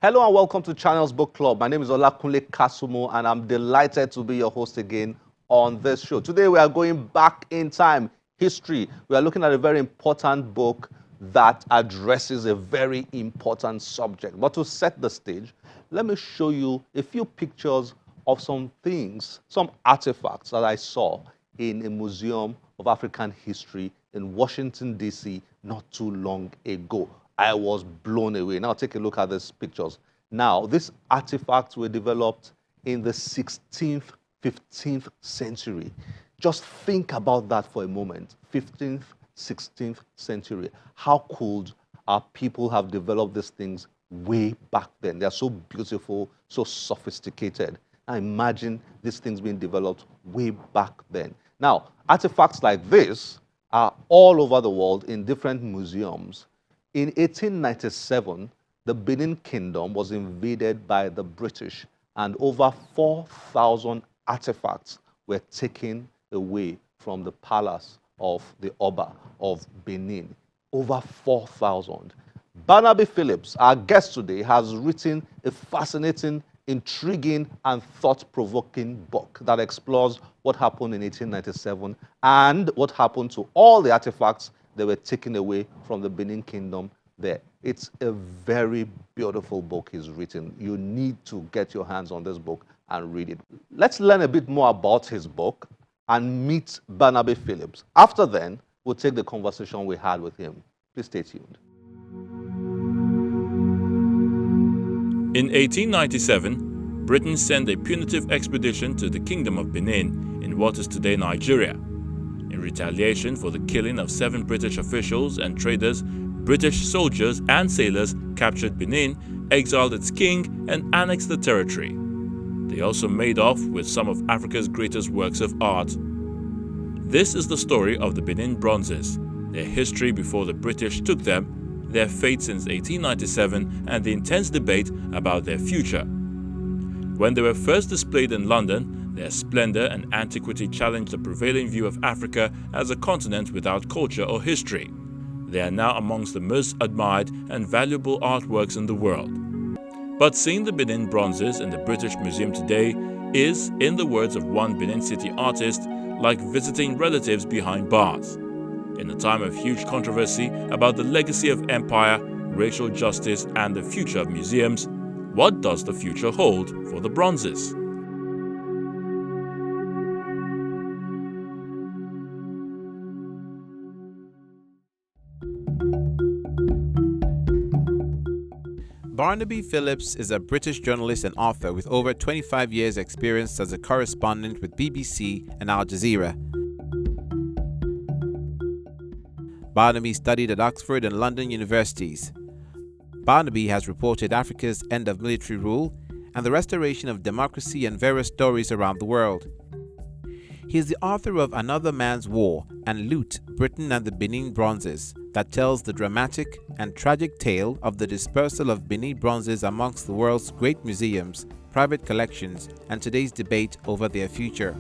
Hello and welcome to Channels Book Club. My name is Olakunle Kasumo and I'm delighted to be your host again on this show. Today we are going back in time, history. We are looking at a very important book that addresses a very important subject. But to set the stage, let me show you a few pictures of some things, some artifacts that I saw in a museum of African history in Washington, D.C. not too long ago. I was blown away. Now take a look at these pictures. Now, these artifacts were developed in the 16th, 15th century. Just think about that for a moment. 15th, 16th century. How could our people have developed these things way back then? They are so beautiful, so sophisticated. Now imagine these things being developed way back then. Now, artifacts like this are all over the world in different museums. In 1897, the Benin Kingdom was invaded by the British, and over 4,000 artifacts were taken away from the palace of the Oba of Benin. Over 4,000. Barnaby Phillips, our guest today, has written a fascinating, intriguing, and thought-provoking book that explores what happened in 1897 and what happened to all the artifacts that were taken away from the Benin Kingdom there. It's a very beautiful book he's written. You need to get your hands on this book and read it. Let's learn a bit more about his book and meet Barnaby Phillips. After then, we'll take the conversation we had with him. Please stay tuned. In 1897, Britain sent a punitive expedition to the Kingdom of Benin in what is today Nigeria. In retaliation for the killing of 7 British officials and traders, British soldiers and sailors captured Benin, exiled its king, and annexed the territory. They also made off with some of Africa's greatest works of art. This is the story of the Benin bronzes, their history before the British took them, their fate since 1897, and the intense debate about their future. When they were first displayed in London, their splendor and antiquity challenged the prevailing view of Africa as a continent without culture or history. They are now amongst the most admired and valuable artworks in the world. But seeing the Benin bronzes in the British Museum today is, in the words of one Benin City artist, like visiting relatives behind bars. In a time of huge controversy about the legacy of empire, racial justice, and the future of museums, what does the future hold for the bronzes? Barnaby Phillips is a British journalist and author with over 25 years' experience as a correspondent with BBC and Al Jazeera. Barnaby studied at Oxford and London universities. Barnaby has reported Africa's end of military rule and the restoration of democracy and various stories around the world. He is the author of Another Man's War and Loot, Britain and the Benin Bronzes, that tells the dramatic and tragic tale of the dispersal of Benin bronzes amongst the world's great museums, private collections, and today's debate over their future.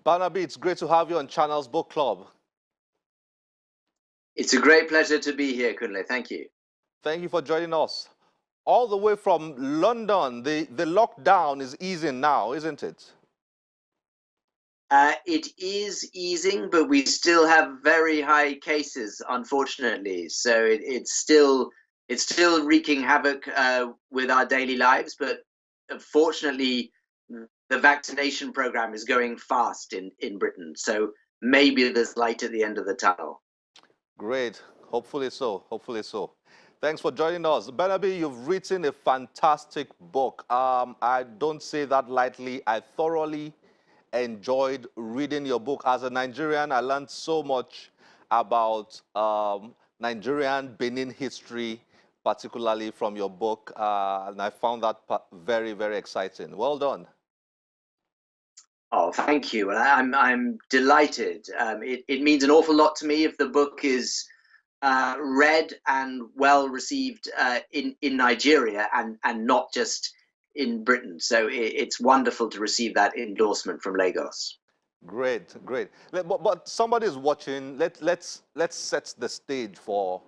Barnaby, it's great to have you on Channels Book Club. It's a great pleasure to be here, Kunle. Thank you. Thank you for joining us. All the way from London, the lockdown is easing now, isn't it? It is easing, but we still have very high cases, unfortunately. So it's still wreaking havoc with our daily lives. But fortunately, the vaccination program is going fast in Britain. So maybe there's light at the end of the tunnel. Great. Hopefully so. Hopefully so. Thanks for joining us. Barnaby, you've written a fantastic book. I don't say that lightly. I thoroughly enjoyed reading your book. As a Nigerian, I learned so much about Nigerian Benin history, particularly from your book, and I found that very, very exciting. Well done. Oh, thank you. Well, I'm delighted. It means an awful lot to me if the book is read and well received in Nigeria and not just in Britain. So it's wonderful to receive that endorsement from Lagos. Great, great. But somebody is watching. Let's set the stage for.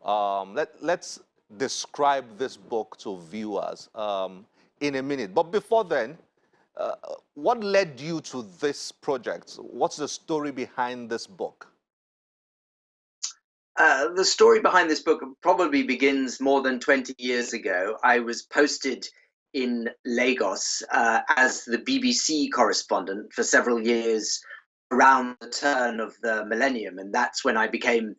Let's describe this book to viewers in a minute. But before then, what led you to this project? What's the story behind this book? The story behind this book probably begins more than 20 years ago. I was posted in Lagos as the BBC correspondent for several years around the turn of the millennium, and that's when I became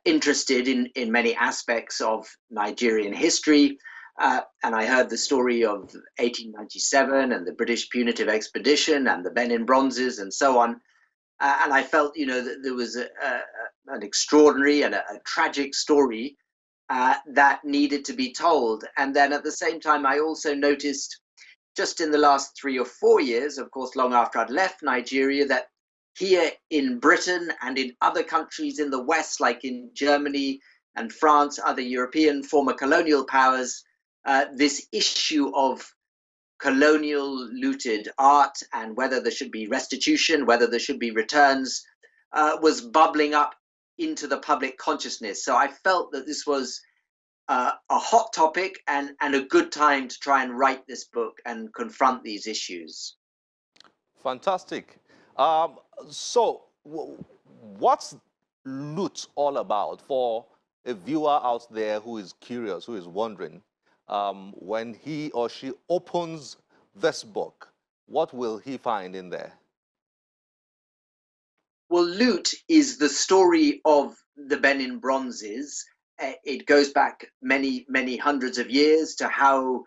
interested in many aspects of Nigerian history. And I heard the story of 1897 and the British punitive expedition and the Benin bronzes and so on. And I felt, that there was an extraordinary and a tragic story that needed to be told. And then at the same time, I also noticed just in the last 3 or 4 years, of course, long after I'd left Nigeria, that here in Britain and in other countries in the West, like in Germany and France, other European former colonial powers, this issue of colonial looted art and whether there should be restitution, whether there should be returns, was bubbling up into the public consciousness. So I felt that this was a hot topic and a good time to try and write this book and confront these issues. Fantastic. So, what's loot all about for a viewer out there who is curious, who is wondering? When he or she opens this book, what will he find in there? Well, loot is the story of the Benin bronzes. It goes back many, many hundreds of years to how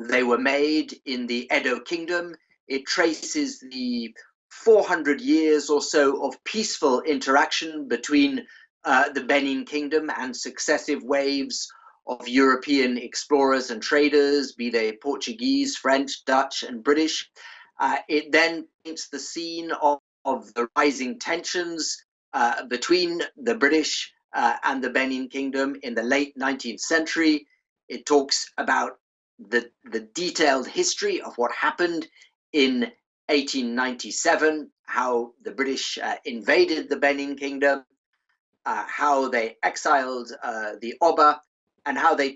they were made in the Edo Kingdom. It traces the 400 years or so of peaceful interaction between the Benin Kingdom and successive waves of European explorers and traders, be they Portuguese, French, Dutch, and British. It then paints the scene of the rising tensions between the British and the Benin Kingdom in the late 19th century. It talks about the detailed history of what happened in 1897, how the British invaded the Benin Kingdom, how they exiled the Oba, and how they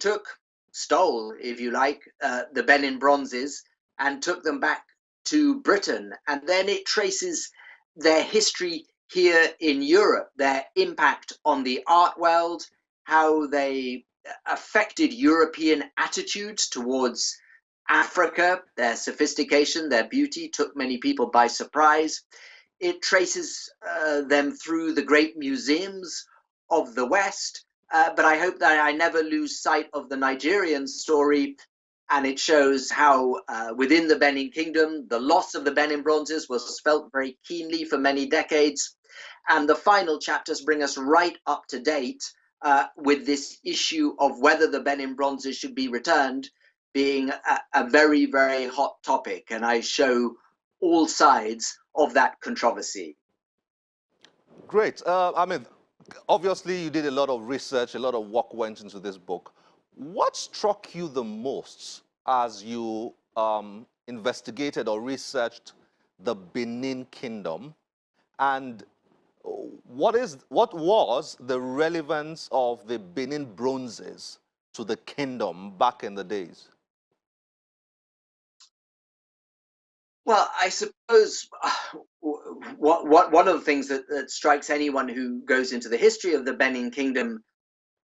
stole, if you like, the Benin bronzes and took them back to Britain. And then it traces their history here in Europe, their impact on the art world, how they affected European attitudes towards Africa, their sophistication, their beauty took many people by surprise. It traces them through the great museums of the West, but I hope that I never lose sight of the Nigerian story. And it shows how within the Benin Kingdom, the loss of the Benin bronzes was felt very keenly for many decades. And the final chapters bring us right up to date with this issue of whether the Benin bronzes should be returned being a very, very hot topic. And I show all sides of that controversy. Great. I mean, obviously, you did a lot of research, a lot of work went into this book. What struck you the most as you investigated or researched the Benin Kingdom, and what was the relevance of the Benin bronzes to the kingdom back in the days? Well, I suppose one of the things that strikes anyone who goes into the history of the Benin Kingdom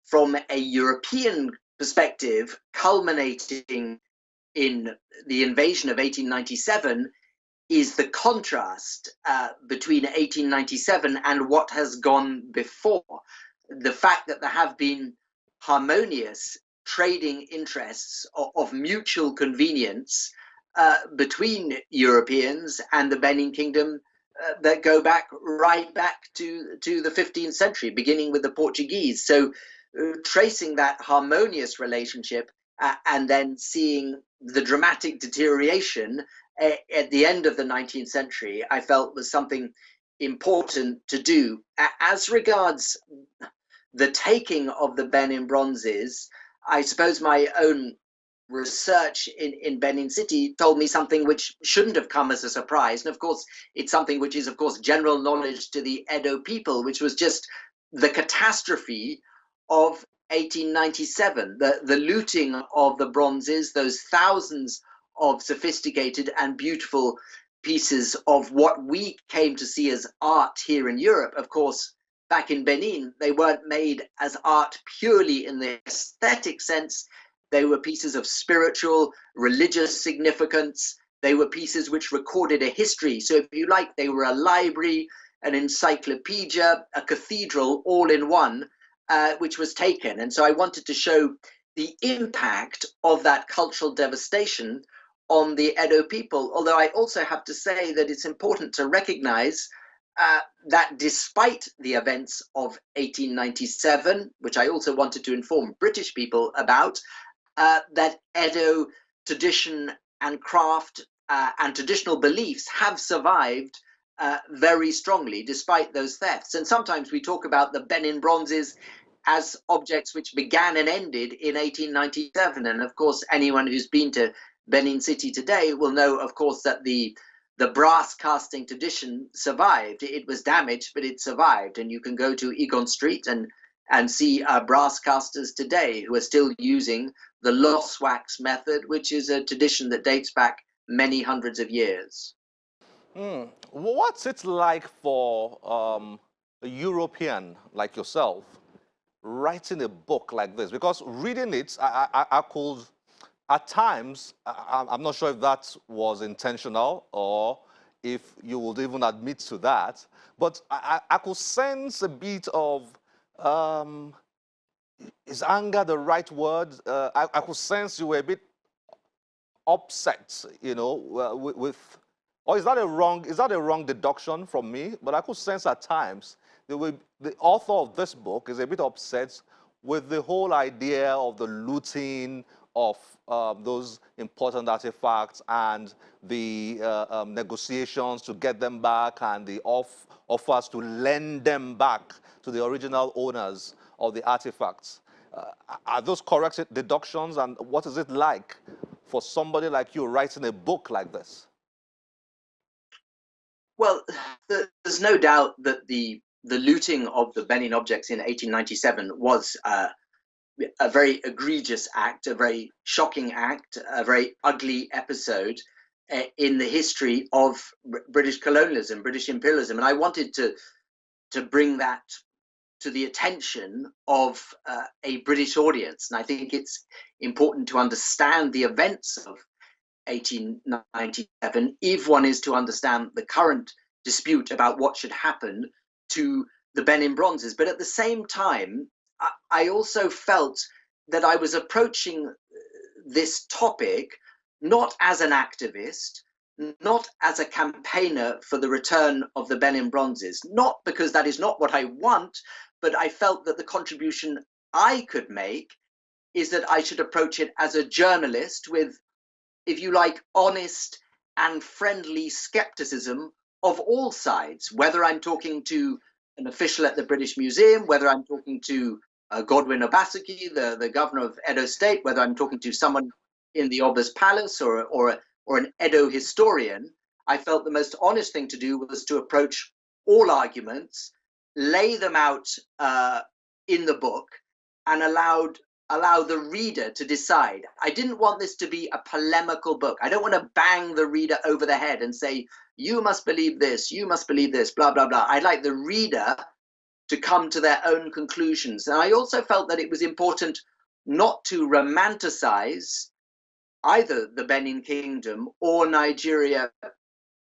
from a European perspective, culminating in the invasion of 1897, is the contrast between 1897 and what has gone before. The fact that there have been harmonious trading interests of mutual convenience between Europeans and the Benin Kingdom that go right back to the 15th century, beginning with the Portuguese. So tracing that harmonious relationship and then seeing the dramatic deterioration at the end of the 19th century, I felt was something important to do. As regards the taking of the Benin bronzes, I suppose my own research in Benin City told me something which shouldn't have come as a surprise. And of course, it's something which is, of course, general knowledge to the Edo people, which was just the catastrophe of 1897, the looting of the bronzes, those thousands of sophisticated and beautiful pieces of what we came to see as art here in Europe. Of course, back in Benin, they weren't made as art purely in the aesthetic sense. They were pieces of spiritual, religious significance. They were pieces which recorded a history. So if you like, they were a library, an encyclopedia, a cathedral, all in one, which was taken. And so I wanted to show the impact of that cultural devastation on the Edo people. Although I also have to say that it's important to recognize that despite the events of 1897, which I also wanted to inform British people about, that Edo tradition and craft and traditional beliefs have survived very strongly despite those thefts. And sometimes we talk about the Benin bronzes as objects which began and ended in 1897. And of course, anyone who's been to Benin City today will know, of course, that the brass casting tradition survived. It was damaged, but it survived. And you can go to Egon Street and see brass casters today who are still using the loss wax method, which is a tradition that dates back many hundreds of years. What's it like for a European like yourself writing a book like this? Because reading it, I could, at times, I'm not sure if that was intentional or if you would even admit to that, but I could sense a bit of, is anger the right word? I could sense you were a bit upset, you know, with, or is that a wrong deduction from me? But I could sense at times the author of this book is a bit upset with the whole idea of the looting of those important artifacts and the negotiations to get them back and the offers to lend them back to the original owners of the artifacts. Are those correct deductions, and what is it like for somebody like you writing a book like this? Well, there's no doubt that the looting of the Benin objects in 1897 was a very egregious act, a very shocking act, a very ugly episode in the history of British colonialism, British imperialism. And I wanted to bring that to the attention of a British audience. And I think it's important to understand the events of 1897 if one is to understand the current dispute about what should happen to the Benin bronzes. But at the same time, I also felt that I was approaching this topic not as an activist, not as a campaigner for the return of the Benin bronzes, not because that is not what I want, but I felt that the contribution I could make is that I should approach it as a journalist with, if you like, honest and friendly skepticism of all sides, whether I'm talking to an official at the British Museum, whether I'm talking to Godwin Obaseki, the governor of Edo State, whether I'm talking to someone in the Oba's palace or an Edo historian. I felt the most honest thing to do was to approach all arguments, lay them out in the book, and allow the reader to decide. I didn't want this to be a polemical book. I don't want to bang the reader over the head and say, you must believe this, blah, blah, blah. I'd like the reader to come to their own conclusions. And I also felt that it was important not to romanticize either the Benin Kingdom or Nigeria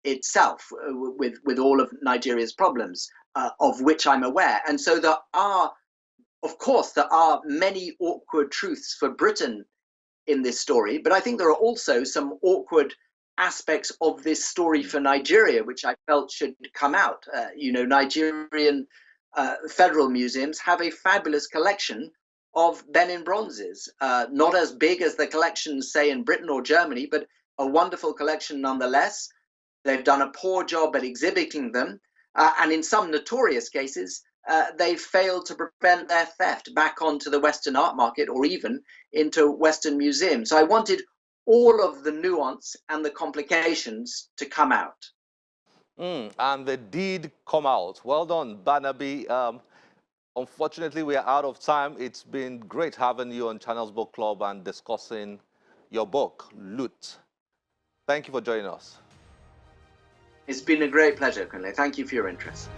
itself, with all of Nigeria's problems, of which I'm aware. And so there are many awkward truths for Britain in this story, but I think there are also some awkward aspects of this story for Nigeria, which I felt should come out. Nigerian federal museums have a fabulous collection of Benin bronzes, not as big as the collections, say, in Britain or Germany, but a wonderful collection nonetheless. They've done a poor job at exhibiting them, and in some notorious cases, they failed to prevent their theft back onto the Western art market or even into Western museums. So I wanted all of the nuance and the complications to come out. And they did come out. Well done, Barnaby. Unfortunately, we are out of time. It's been great having you on Channels Book Club and discussing your book, Loot. Thank you for joining us. It's been a great pleasure, Kunle. Thank you for your interest.